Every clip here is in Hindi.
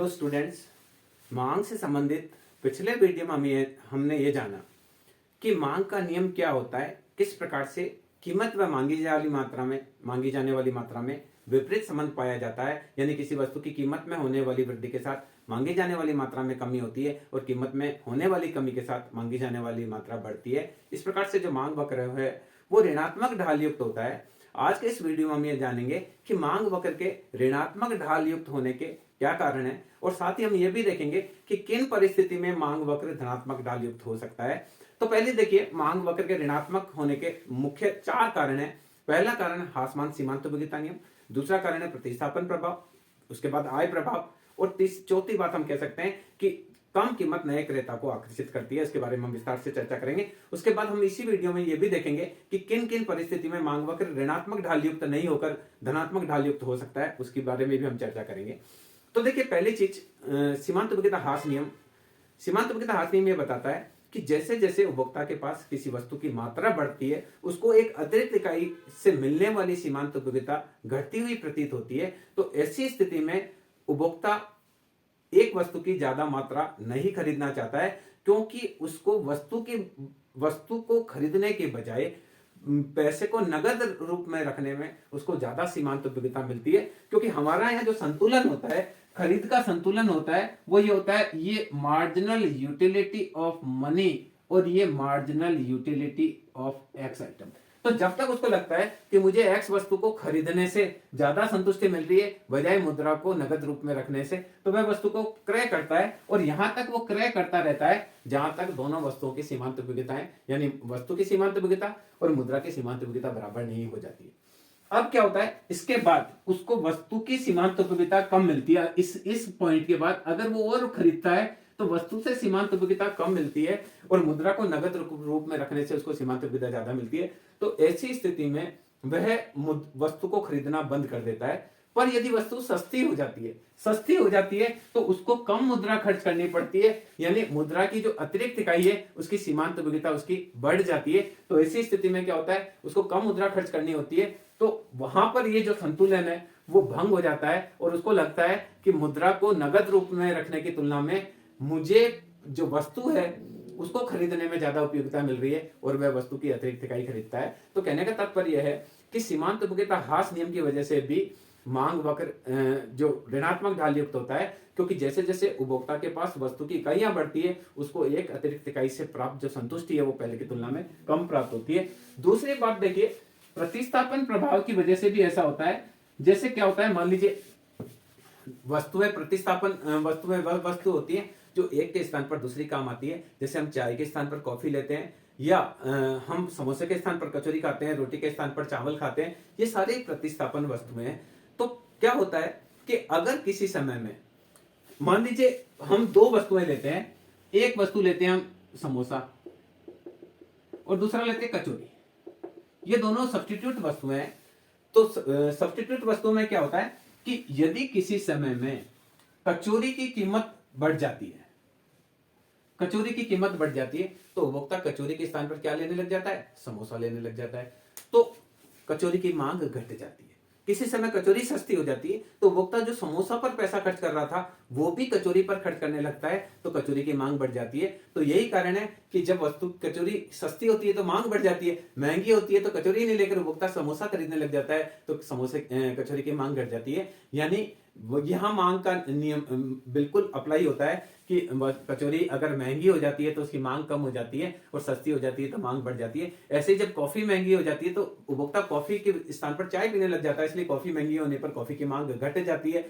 Hello students. मांग से संबंधित पिछले वीडियो में हमने ये जाना कि मांग का नियम क्या होता है, किस प्रकार से कीमत व मांगी जाने वाली मात्रा में विपरीत संबंध पाया जाता है, यानी किसी वस्तु की कीमत में होने वाली वृद्धि के साथ मांगी जाने वाली मात्रा में कमी होती है और कीमत में होने वाली कमी के साथ मांगी जाने वाली मात्रा बढ़ती है। इस प्रकार से जो मांग वक्र है वो ऋणात्मक ढाल युक्त होता है। आज के इस वीडियो में हम ये जानेंगे कि मांग वक्र के ऋणात्मक ढाल युक्त होने के क्या कारण है और साथ ही हम ये भी देखेंगे कि किन परिस्थिति में मांग वक्र धनात्मक ढाल युक्त हो सकता है। तो पहले देखिए, मांग वक्र के ऋणात्मक होने के मुख्य 4 कारण है। पहला कारण ह्रासमान सीमांत उपयोगिता नियम, दूसरा कारण है प्रतिस्थापन प्रभाव, उसके बाद आय प्रभाव और चौथी बात हम कह सकते हैं कि कम कीमत नए क्रेता को आकर्षित करती है। इसके बारे में हम विस्तार से चर्चा करेंगे। उसके बाद हम इसी वीडियो में यह भी देखेंगे कि किन किन परिस्थिति में मांग वक्र ऋणात्मक ढाल युक्त नहीं होकर धनात्मक ढाल युक्त हो सकता है, उसके बारे में भी हम चर्चा करेंगे। तो देखिए, पहली चीज सीमांत उपयोगिता ह्रास नियम। सीमांत उपयोगिता ह्रास नियम यह बताता है कि जैसे जैसे उपभोक्ता के पास किसी वस्तु की मात्रा बढ़ती है, उसको एक अतिरिक्त इकाई से मिलने वाली सीमांत उपयोगिता घटती हुई प्रतीत होती है। तो ऐसी स्थिति में उपभोक्ता एक वस्तु की ज्यादा मात्रा नहीं खरीदना चाहता है, क्योंकि उसको वस्तु को खरीदने के बजाय पैसे को नगद रूप में रखने में उसको ज्यादा सीमांत उपयोगिता मिलती है। क्योंकि हमारा यहाँ जो संतुलन होता है, खरीद का संतुलन होता है, वो ये होता है, ये मार्जिनल यूटिलिटी ऑफ मनी और ये marginal utility of x item. तो जब तक उसको लगता है कि मुझे एक्स वस्तु को खरीदने से ज्यादा संतुष्टि मिल रही है बजाय मुद्रा को नगद रूप में रखने से, तो वह वस्तु को क्रय करता है और यहां तक वो क्रय करता रहता है जहां तक दोनों वस्तुओं की सीमांत उपयोगिताएं, यानी वस्तु की सीमांत उपयोगिता और मुद्रा की सीमांत उपयोगिता बराबर नहीं हो जाती है। अब क्या होता है, इसके बाद उसको वस्तु की सीमांत उपयोगिता कम मिलती है। इस पॉइंट के बाद अगर वो और खरीदता है तो वस्तु से सीमांत उपयोगिता कम मिलती है और मुद्रा को नगद रूप में रखने से उसको सीमांत उपयोगिता ज्यादा मिलती है। तो ऐसी स्थिति में वह वस्तु को खरीदना बंद कर देता है। पर यदि वस्तु सस्ती हो जाती है तो उसको कम मुद्रा खर्च करनी पड़ती है, यानी मुद्रा की जो अतिरिक्त इकाई है उसकी सीमांत उपयोगिता उसकी बढ़ जाती है। तो ऐसी स्थिति में क्या होता है, उसको कम मुद्रा खर्च करनी होती है। तो वहां पर ये जो संतुलन है वो भंग हो जाता है और उसको लगता है कि मुद्रा को नगद रूप में रखने की तुलना में मुझे जो वस्तु है उसको खरीदने में ज्यादा उपयोगिता मिल रही है और वह वस्तु की अतिरिक्त इकाई खरीदता है। तो कहने का तात्पर्य यह है कि सीमांत उपयोगिता ह्रास नियम की वजह से भी मांग वक्र जो ऋणात्मक ढाल युक्त होता है, क्योंकि जैसे जैसे उपभोक्ता के पास वस्तु की इकाइयां बढ़ती है उसको एक अतिरिक्त इकाई से प्राप्त जो संतुष्टि है वो पहले की तुलना में कम प्राप्त होती है। दूसरी बात देखिए, प्रतिस्थापन प्रभाव की वजह से भी ऐसा होता है। जैसे क्या होता है, मान लीजिए वस्तुएं प्रतिस्थापन वस्तु होती है जो एक के स्थान पर दूसरी काम आती है। जैसे हम चाय के स्थान पर कॉफी लेते हैं या हम समोसे के स्थान पर कचौरी खाते हैं, रोटी के स्थान पर चावल खाते हैं, ये सारे प्रतिस्थापन वस्तुएं हैं। तो क्या होता है कि अगर किसी समय में मान लीजिए हम 2 वस्तुएं लेते हैं, एक वस्तु लेते हैं हम समोसा और दूसरा लेते हैं कचौरी, ये दोनों सब्स्टिट्यूट वस्तुएं हैं। तो सब्स्टिट्यूट वस्तुओं में क्या होता है कि यदि किसी समय में कचौरी की कीमत बढ़ जाती है तो उपभोक्ता कचौरी के स्थान पर क्या लेने लग जाता है, समोसा लेने लग जाता है। तो कचौरी की मांग घट जाती है। किसी समय कचौरी सस्ती हो जाती है तो उपभोक्ता जो समोसा पर पैसा खर्च कर रहा था वो भी कचौरी पर खर्च करने लगता है, तो कचौरी की मांग बढ़ जाती है। तो यही कारण है कि जब वस्तु कचौरी सस्ती होती है तो मांग बढ़ जाती है, महंगी होती है तो कचौरी नहीं लेकर उपभोक्ता समोसा खरीदने लग जाता है, तो कचौरी की मांग घट जाती है। यानी यहां मांग का नियम बिल्कुल अप्लाई होता है कि कचौरी अगर महंगी हो जाती है तो उसकी मांग कम हो जाती है और सस्ती हो जाती है तो मांग बढ़ जाती है। ऐसे ही जब कॉफी महंगी हो जाती है तो उपभोक्ता कॉफी के स्थान पर चाय पीने लग जाता है, इसलिए कॉफी महंगी होने पर कॉफी की मांग घट जाती है।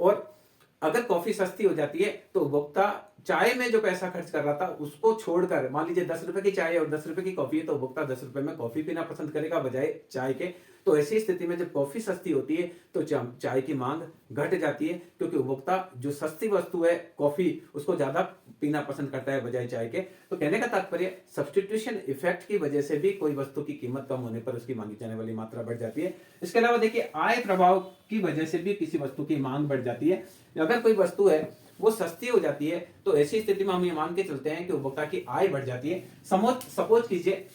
और अगर कॉफी सस्ती हो जाती है तो उपभोक्ता चाय में जो पैसा खर्च कर रहा था उसको छोड़कर, मान लीजिए 10 रुपए की चाय और 10 रुपए की कॉफी है, तो उपभोक्ता 10 रुपए में कॉफी पीना पसंद करेगा बजाय चाय के। तो ऐसी स्थिति में जब कॉफी सस्ती होती है तो चाय की मांग घट जाती है, क्योंकि उपभोक्ता जो सस्ती वस्तु है कॉफी उसको ज्यादा पीना पसंद करता है बजाय चाय के। तो कहने का तात्पर्य सब्स्टिट्यूशन इफेक्ट की वजह से भी कोई वस्तु की कीमत कम होने पर उसकी मांगी जाने वाली मात्रा बढ़ जाती है। इसके अलावा देखिए, आय प्रभाव की वजह से भी किसी वस्तु की मांग बढ़ जाती है। अगर कोई वस्तु है वो सस्ती हो जाती है तो ऐसी स्थिति में हम ये मान के चलते हैं कि उपभोक्ता की आय बढ़ जाती है। सपोज कीजिए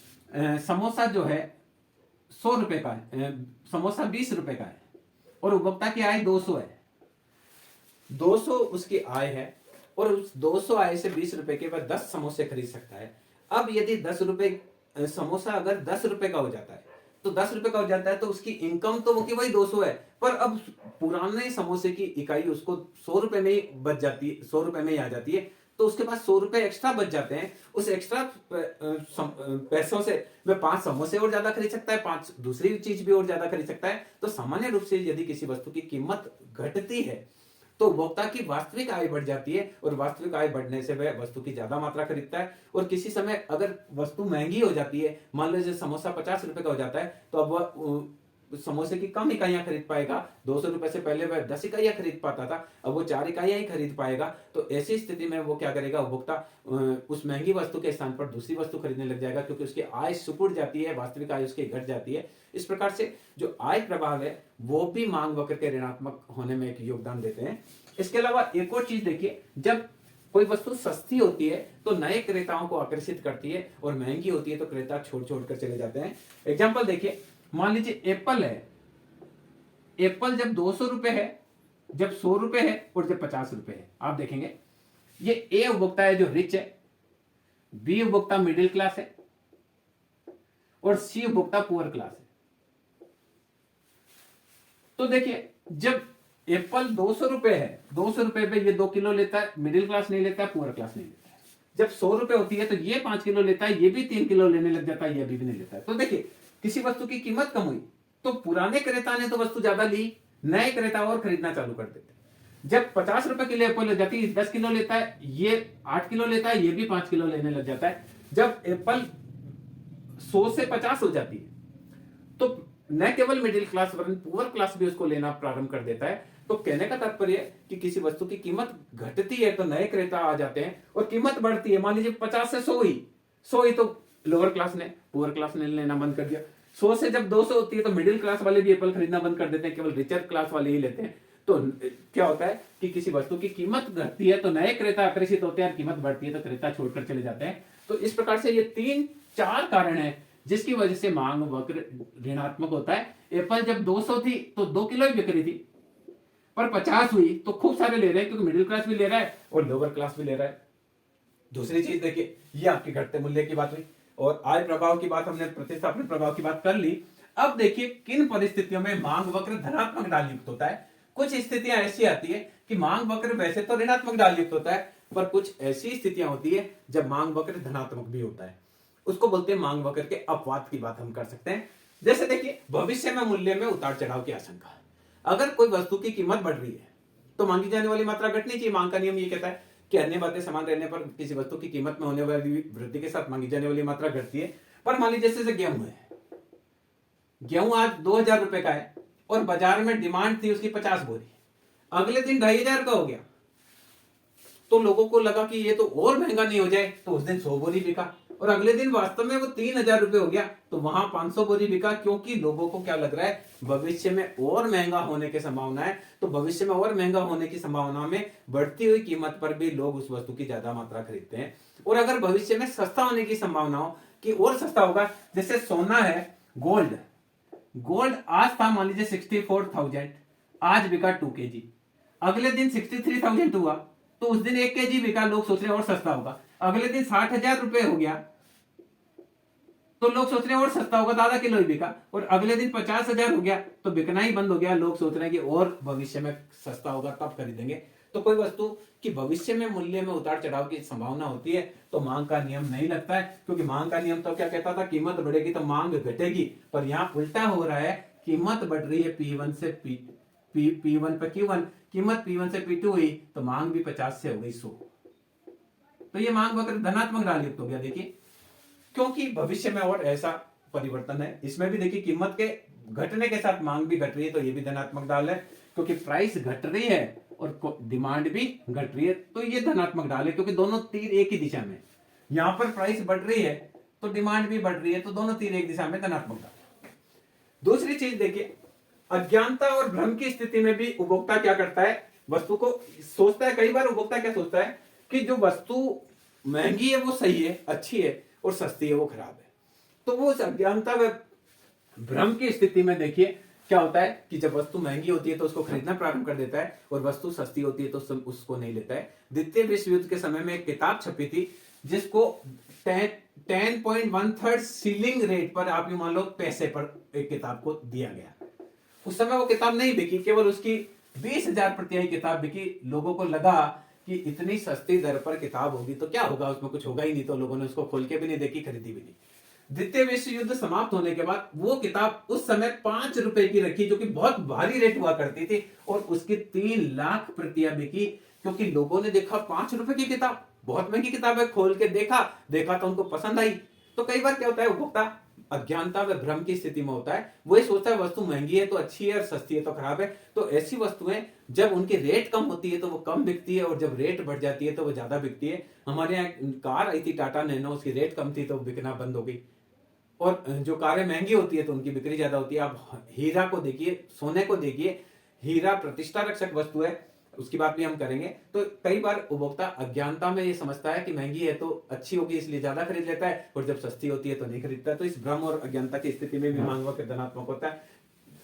समोसा जो है 100 रुपए का है, समोसा 20 रुपए का है और उपभोक्ता की आय 200 है, 200 उसकी आय है और उस 200 आय से 20 रुपए के वह 10 समोसे खरीद सकता है। अब यदि 10 रुपए समोसा अगर 10 रुपए का हो जाता है, तो 10 रुपए का हो जाता है तो उसकी इनकम तो वो की वही 200 है, पर अब पुराने समोसे की इकाई उसको 100 रुपए में ही बच जाती है, 100 रुपए में ही आ जाती है, तो उसके पास 100 रुपए एक्स्ट्रा बच जाते हैं। उस एक्स्ट्रा पैसों से वह 5 समोसे और ज्यादा खरीद सकता है, 5 दूसरी चीज भी और ज्यादा खरीद सकता है। तो सामान्य रूप से यदि किसी वस्तु की कीमत घटती है तो उपभोक्ता की वास्तविक आय बढ़ जाती है और वास्तविक आय बढ़ने से वह वस्तु की ज्यादा मात्रा खरीदता है। और किसी समय अगर वस्तु महंगी हो जाती है, मान लीजिए समोसा 50 रुपए का हो जाता है, तो अब वह समोसे की कम इकाइयां खरीद पाएगा। 200 रुपए से पहले वह 10 इकाइयां खरीद पाता था, अब वो 4 इकाइयां ही खरीद पाएगा। तो ऐसी स्थिति में वो क्या करेगा, उपभोक्ता उस महंगी वस्तु के स्थान पर दूसरी वस्तु खरीदने लग जाएगा, क्योंकि उसकी आय सिकुड़ जाती है, वास्तविक आय उसकी घट जाती है। इस प्रकार से जो आय प्रभाव है वो भी मांग वक्र के ऋणात्मक होने में एक योगदान देते हैं। इसके अलावा एक और चीज देखिए, जब कोई वस्तु सस्ती होती है तो नए क्रेताओं को आकर्षित करती है और महंगी होती है तो क्रेता छोड़ छोड़ कर चले जाते हैं। एग्जाम्पल देखिए, मान लीजिए एप्पल है, एप्पल जब 200 रुपए है, जब 100 रुपए है और जब 50 रुपए है, आप देखेंगे ये ए उपभोक्ता है जो रिच है, बी उपभोक्ता मिडिल क्लास है और सी उपभोक्ता पुअर क्लास है। तो देखिए जब एप्पल 200 रुपए है, 200 रुपए पे ये 2 किलो लेता है, मिडिल क्लास नहीं लेता है, पुअर क्लास नहीं लेता है। जब 100 रुपए होती है तो ये 5 किलो लेता है, ये भी 3 किलो लेने लग जाता है, ये भी नहीं लेता है। तो देखिए किसी वस्तु की कीमत कम हुई तो पुराने क्रेता ने तो वस्तु ज्यादा ली, नए क्रेता और खरीदना चालू कर देते। जब 50 रुपए किलो एप्पल हो जाती है, 10 किलो लेता है, ये 8 किलो लेता है, ये भी 5 किलो लेने लग जाता है। जब एप्पल 100 से 50 हो जाती है तो न केवल मिडिल क्लास वरन पुअर क्लास भी उसको लेना प्रारंभ कर देता है। तो कहने का तात्पर्य कि किसी वस्तु की कीमत घटती है तो नए क्रेता आ जाते हैं और कीमत बढ़ती है, मान लीजिए 50 से 100 ही, 100 ही तो लोअर क्लास ने, पुअर क्लास ने लेना बंद कर दिया। 100 से जब 200 होती है तो मिडिल क्लास वाले भी एप्पल खरीदना बंद कर देते हैं, केवल रिचर क्लास वाले ही लेते हैं। तो क्या होता है कि किसी वस्तु की कीमत घटती है तो नए क्रेता आकर्षित होते हैं और कीमत बढ़ती है तो क्रेता छोड़कर चले जाते हैं। तो इस प्रकार से ये 3-4 कारण है जिसकी वजह से मांग वक्र ऋणात्मक होता है। एप्पल जब 200 थी तो 2 किलो ही बिक रही थी, पर 50 हुई तो खूब सारे ले रहे हैं, क्योंकि मिडिल क्लास भी ले रहा है और लोअर क्लास भी ले रहा है। दूसरी चीज देखिए, ये आपके घटते मूल्य की बात हुई और आय प्रभाव की बात, हमने प्रतिस्थापन प्रभाव की बात कर ली। अब देखिए किन परिस्थितियों में मांग वक्र धनात्मक ढाल युक्त होता है। कुछ स्थितियां ऐसी आती है कि मांग वक्र वैसे तो ऋणात्मक ढाल युक्त होता है, पर कुछ ऐसी स्थितियां होती है जब मांग वक्र धनात्मक भी होता है, उसको बोलते हैं मांग वक्र के अपवाद की बात हम कर सकते हैं। जैसे देखिए भविष्य में मूल्य में उतार चढ़ाव की आशंका। अगर कोई वस्तु की कीमत बढ़ रही है तो मांगी जाने वाली मात्रा घटनी चाहिए। मांग का नियम ये कहता है कि अन्य बातें समान रहने पर किसी वस्तु की कीमत में होने वाली वृद्धि के साथ मांगी जाने वाली मात्रा घटती है। पर मान लीजिए जैसे गेहूं है, गेहूं आज 2000 रुपए का है और बाजार में डिमांड थी उसकी 50 बोरी, अगले दिन 2500 का हो गया, तो लोगों को लगा कि ये तो और महंगा नहीं हो जाए, तो उस दिन 100 बोरी बिका और अगले दिन वास्तव में वो 3000 रुपए हो गया, तो वहां 500 बोरी बिका, क्योंकि लोगों को क्या लग रहा है भविष्य में और महंगा होने की संभावना है। तो भविष्य में और महंगा होने की संभावना में बढ़ती हुई कीमत पर भी लोग उस वस्तु की ज्यादा मात्रा खरीदते हैं। और अगर भविष्य में सस्ता होने की संभावना हो कि और सस्ता होगा, जैसे सोना है, गोल्ड, गोल्ड आज था मान लीजिए 64,000, आज बिका 2 kg, अगले दिन 63,000 हुआ तो उस दिन 1 kg बिका, लोग सोच रहे हैं और सस्ता होगा। अगले दिन 60,000 रुपए हो गया तो लोग सोच रहे हैं और सस्ता होगा, तो आधा किलो ही बिका। और अगले दिन 50,000 हो गया तो बिकना ही बंद हो गया, लोग सोच रहे हैं कि और भविष्य में सस्ता होगा तब खरीदेंगे। तो कोई वस्तु की भविष्य में मूल्य में उतार चढ़ाव की संभावना होती है तो मांग का नियम नहीं लगता है, क्योंकि मांग का नियम तो क्या कहता था, कीमत बढ़ेगी तो मांग घटेगी। पर यहाँ उल्टा हो रहा है, कीमत बढ़ रही है P1 से P1 पे Q1, कीमत P1 से P2 हुई तो मांग भी 50 से हो गई 100। तो ये मांग वक्र धनात्मक ढाल युक्त हो गया। देखिए क्योंकि भविष्य में और ऐसा परिवर्तन है, इसमें भी देखिए कीमत के घटने के साथ मांग भी घट रही है, तो ये भी धनात्मक ढाल है, क्योंकि प्राइस घट रही है और डिमांड भी घट रही है, तो ये धनात्मक ढाल है, क्योंकि दोनों तीर एक ही दिशा में। यहां पर प्राइस बढ़ रही है तो डिमांड भी बढ़ रही है, तो दोनों तीर एक दिशा में, धनात्मक ढाल। दूसरी चीज देखिए, अज्ञानता और भ्रम की स्थिति में भी उपभोक्ता क्या करता है, वस्तु को सोचता है। कई बार उपभोक्ता क्या सोचता है कि जो वस्तु महंगी है वो सही है, अच्छी है, और सस्ती है वो खराब है। तो वो उस अज्ञानता व भ्रम की स्थिति में देखिए क्या होता है कि जब वस्तु महंगी होती है तो उसको खरीदना प्रारंभ कर देता है, और वस्तु सस्ती होती है तो उसको नहीं लेता है। द्वितीय विश्व युद्ध के समय में एक किताब छपी थी जिसको 10.13 सीलिंग रेट पर, आप ये मान लो पैसे पर, एक किताब को दिया गया। उस समय वो किताब नहीं बिकी, केवल उसकी 20,000 प्रतियां किताब बिकी। लोगों को लगा कि इतनी सस्ती दर पर किताब होगी तो क्या होगा, उसमें कुछ होगा ही नहीं, तो लोगों ने उसको खोल के भी नहीं देखी, खरीदी भी नहीं। द्वितीय विश्व युद्ध समाप्त होने के बाद वो किताब उस समय 5 रुपए की रखी, जो कि बहुत भारी रेट हुआ करती थी, और उसकी 3 लाख प्रतियां बिकी, क्योंकि लोगों ने देखा 5 रुपए की किताब, बहुत महंगी किताब है, खोल के देखा तो उनको पसंद आई। तो कई बार क्या होता है, उपभोक्ता अज्ञानता व भ्रम की स्थिति में होता है, वो ये सोचता है वस्तु महंगी है तो अच्छी है और सस्ती है तो खराब है। तो ऐसी वस्तुएं जब उनकी रेट कम होती है तो वो कम बिकती है, और जब रेट बढ़ जाती है तो वो ज्यादा बिकती है। हमारे यहाँ कार आई थी टाटा नैनो, उसकी रेट कम थी तो बिकना बंद हो गई, और जो कारें महंगी होती है तो उनकी बिक्री ज्यादा होती है। आप हीरा को देखिए, सोने को देखिए, हीरा प्रतिष्ठा रक्षक वस्तु है, उसकी बात भी हम करेंगे। तो कई बार उपभोक्ता अज्ञानता में ये समझता है कि महंगी है तो अच्छी होगी, इसलिए ज्यादा खरीद लेता है, और जब सस्ती होती है तो नहीं खरीदता। तो इस भ्रम और अज्ञानता की स्थिति में भी मांग वक्र धनात्मक होता है।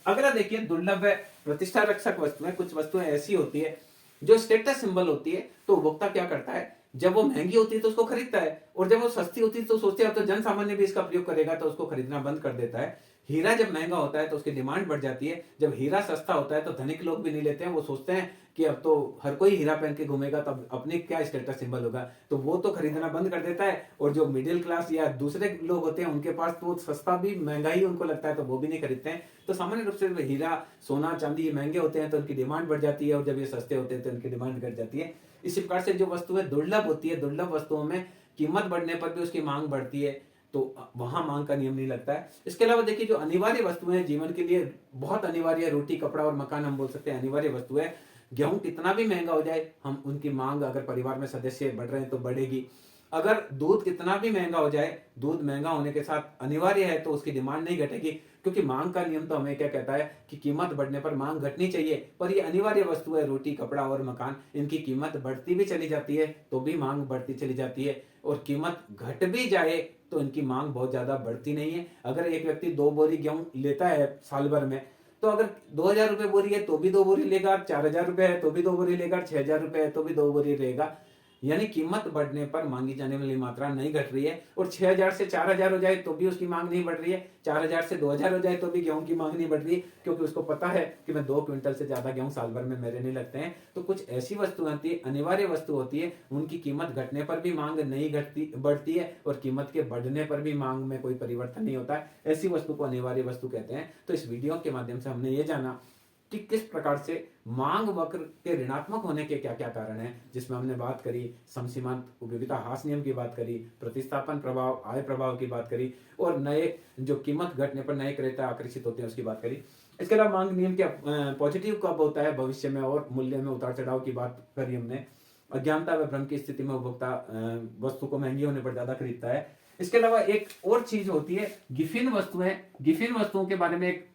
अगला देखिए, दुर्लभ व प्रतिष्ठा रक्षक वस्तुएं। कुछ वस्तुएं ऐसी होती है जो स्टेटस सिंबल होती है, तो उपभोक्ता क्या करता है, जब वो महंगी होती है तो उसको खरीदता है, और जब वो सस्ती होती है तो सोचते हैं अब तो जन सामान्य भी इसका प्रयोग करेगा, तो उसको खरीदना बंद कर देता है। हीरा जब महंगा होता है तो उसकी डिमांड बढ़ जाती है, जब हीरा सस्ता होता है तो धनिक लोग भी नहीं लेते हैं, वो सोचते हैं कि अब तो हर कोई हीरा पहन के घूमेगा, तब अपने क्या स्टेटस सिंबल होगा, तो वो तो खरीदना बंद कर देता है। और जो मिडिल क्लास या दूसरे लोग होते हैं उनके पास तो सस्ता भी महंगा ही उनको लगता है, तो वो भी नहीं खरीदते हैं। तो सामान्य रूप से हीरा, सोना, चांदी ये महंगे होते हैं तो उनकी डिमांड बढ़ जाती है, और जब ये सस्ते होते हैं तो उनकी डिमांड घट जाती है। इसी प्रकार से जो वस्तुएं दुर्लभ होती है, दुर्लभ वस्तुओं में कीमत बढ़ने पर भी उसकी मांग बढ़ती है, तो वहां मांग का नियम नहीं लगता है। इसके अलावा देखिए, जो अनिवार्य वस्तुएं हैं जीवन के लिए बहुत अनिवार्य है, रोटी, कपड़ा और मकान हम बोल सकते हैं अनिवार्य वस्तु है। गेहूं कितना भी महंगा हो जाए, हम उनकी मांग, अगर परिवार में सदस्य बढ़ रहे हैं तो बढ़ेगी। अगर दूध कितना भी महंगा हो जाए, दूध महंगा होने के साथ अनिवार्य है तो उसकी डिमांड नहीं घटेगी, क्योंकि मांग का नियम तो हमें क्या कहता है कि कीमत बढ़ने पर मांग घटनी चाहिए। पर ये अनिवार्य वस्तु है, रोटी, कपड़ा और मकान, इनकी कीमत बढ़ती भी चली जाती है तो भी मांग बढ़ती चली जाती है, और कीमत घट भी जाए तो इनकी मांग बहुत ज्यादा बढ़ती नहीं है। अगर एक व्यक्ति 2 बोरी गेहूं लेता है साल भर में, तो अगर 2,000 रुपए बोरी है तो भी 2 बोरी लेगा, 4,000 रुपए है तो भी 2 बोरी लेगा, 6,000 रुपए है तो भी 2 बोरी लेगा। यानी कीमत बढ़ने पर मांगी जाने वाली मात्रा नहीं घट रही है, और 6,000 से 4,000 हो जाए तो भी उसकी मांग नहीं बढ़ रही है, 4,000 से 2,000 हो जाए तो भी गेहूं की मांग नहीं बढ़ रही है, क्योंकि उसको पता है कि मैं 2 क्विंटल से ज्यादा गेहूं साल भर में मेरे नहीं लगते हैं। तो कुछ ऐसी वस्तु होती है, अनिवार्य वस्तु होती है, उनकी कीमत घटने पर भी मांग नहीं घटती, बढ़ती है, और कीमत के बढ़ने पर भी मांग में कोई परिवर्तन नहीं होता है। ऐसी वस्तु को अनिवार्य वस्तु कहते हैं। तो इस वीडियो के माध्यम से हमने ये जाना कि किस प्रकार से मांग वक्र के ऋणात्मक होने के क्या क्या कारण हैं, जिसमें हमने बात करी समसीमांत उपयोगिता ह्रास नियम की बात करी, प्रतिस्थापन प्रभाव, आय प्रभाव की बात करी, और नए जो कीमत घटने पर नए क्रेता आकर्षित होते हैं उसकी बात करी। इसके अलावा मांग नियम क्या पॉजिटिव कब होता है भविष्य में, और मूल्य में उतार चढ़ाव की बात करी हमने। अज्ञानता व भ्रम की स्थिति में उपभोक्ता वस्तु को महंगी होने पर ज्यादा खरीदता है। इसके अलावा एक और चीज होती है गिफिन वस्तुएं। गिफिन वस्तुओं के बारे में एक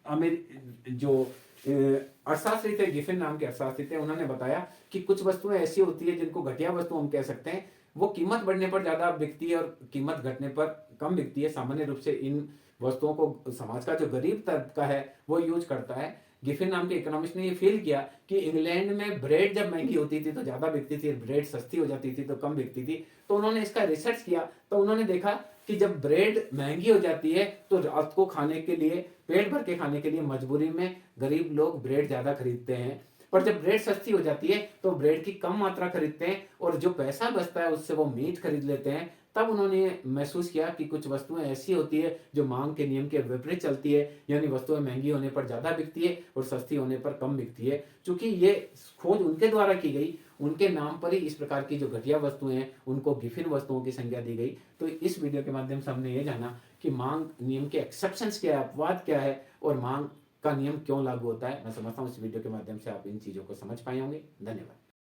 जो अर्थशास्त्री थे, गिफिन नाम के अर्थशास्त्री थे, उन्होंने बताया कि कुछ वस्तुएं ऐसी होती है जिनको घटिया वस्तु हम कह सकते हैं, वो कीमत बढ़ने पर ज्यादा बिकती है और कीमत घटने पर कम बिकती है। सामान्य रूप से इन वस्तुओं को समाज का जो गरीब तबका है वो यूज करता है। गिफिन नाम के इकोनॉमिस्ट ने ये फील किया कि इंग्लैंड में ब्रेड जब महंगी होती थी तो ज्यादा बिकती थी, ब्रेड सस्ती हो जाती थी तो कम बिकती थी। तो उन्होंने इसका रिसर्च किया, तो उन्होंने देखा कि जब ब्रेड महंगी हो जाती है तो रात को खाने के लिए, पेट भर के खाने के लिए मजबूरी में गरीब लोग ब्रेड ज्यादा खरीदते हैं, पर जब ब्रेड सस्ती हो जाती है तो ब्रेड की कम मात्रा खरीदते हैं, और जो पैसा बचता है उससे वो मीट खरीद लेते हैं। तब उन्होंने महसूस किया कि कुछ वस्तुएं ऐसी होती है जो मांग के नियम के विपरीत चलती है, यानी वस्तुएं महंगी होने पर ज्यादा बिकती है और सस्ती होने पर कम बिकती है। चूंकि ये खोज उनके द्वारा की गई, उनके नाम पर ही इस प्रकार की जो घटिया वस्तुएं हैं उनको गिफिन वस्तुओं की संज्ञा दी गई। तो इस वीडियो के माध्यम से हमने ये जाना कि मांग नियम के एक्सेप्शंस क्या है, अपवाद क्या है, और मांग का नियम क्यों लागू होता है। मैं समझता हूँ इस वीडियो के माध्यम से आप इन चीजों को समझ पाए होंगे। धन्यवाद।